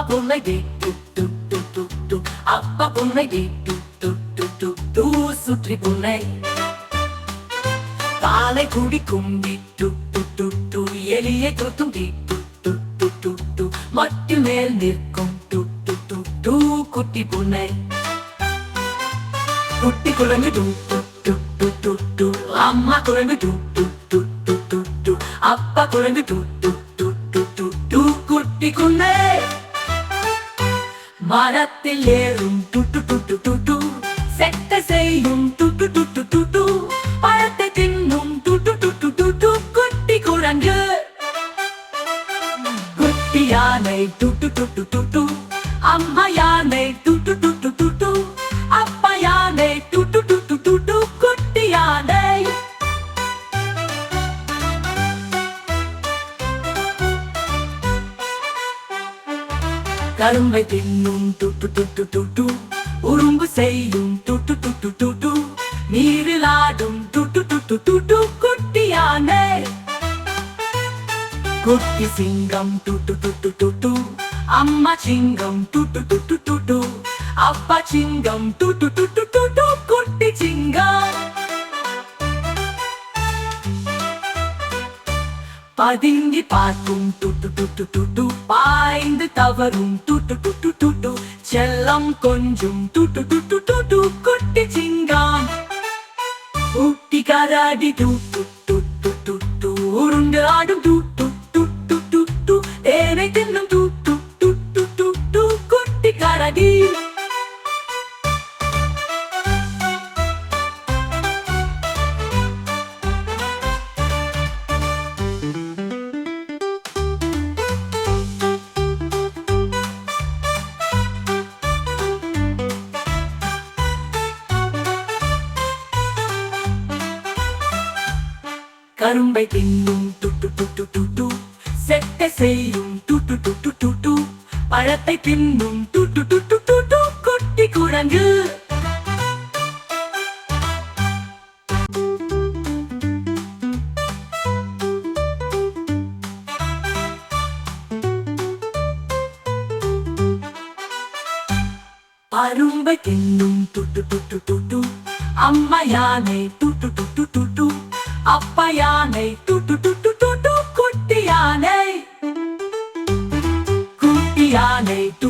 பொம்மை டி டு டு டு டு டு. அப்பா பொம்மை டி டு டு டு டு டு. சுற்றி பொம்மை பாலை குடிக்கும் டி டு டு டு டு. எலியை துரத்தும் டி டு டு டு டு டு. மட்டு மேல் நிற்கும் டு டு டு டு. குட்டி பொம்மை குட்டி குரங்கு டு டு டு டு டு டு. அம்மா குரங்கு டு டு டு டு டு டு. அப்பா குரங்கு டு டு டு டு டு டு. குட்டி குன்னை மரத்தில் ஏறும் டு டு டு டு டு டு. செட்ட செய்யும் டு டு டு டு டு டு. பழத்தை தின்னும் டு டு டு டு டு டு. குட்டி குரங்கு குட்டி யானை டு டு டு டு டு டு. அம்மா யானை டு டு டு டு டு டு. அப்பா யானை டு டு டு டு டு டு. குட்டி யானை கரும்பை தின்னும் டு டு டு டு டு டு. உரும்பு செய்யும் டு டு டு டு டு டு. நீரில் ஆடும் டு டு டு டு டு டு. குட்டி யானை குட்டி சிங்கம் டு டு டு டு டு டு. அம்மா சிங்கம் டு டு டு டு டு டு. அப்பா சிங்கம் டு டு டு டு டு டு. குட்டி சிங்கம் பதுங்கி பார்க்கும் டு டு டு டு டு டு. பாய்ந்து தவறும் டு டு டு டு டு டு. செல்லம் கொஞ்சும் டு டு டு டு டு டு. குட்டி சிங்கம் ஊட்டி கராடி டு டு டு டு டு டு. உருண்டு ஆடும் டு டு டு டு டு டு. தேனை தின்னும் டு டு டு டு டு டு. குட்டி கராடி கரும்பை தின்னும் டு டு டு டு டு டு. செட்டை செய்யும் டு டு டு டு டு டு. பழத்தை தின்னும் டு டு டு டு டு டு. குட்டி குரங்கு அரும்பை தின்னும் டு டு டு டு டு டு. அம்மா யானை டு டு டு டு டு டு. அப்பா யானை டு டு டு டு டு டு. குட்டி யானை குட்டி யானை டு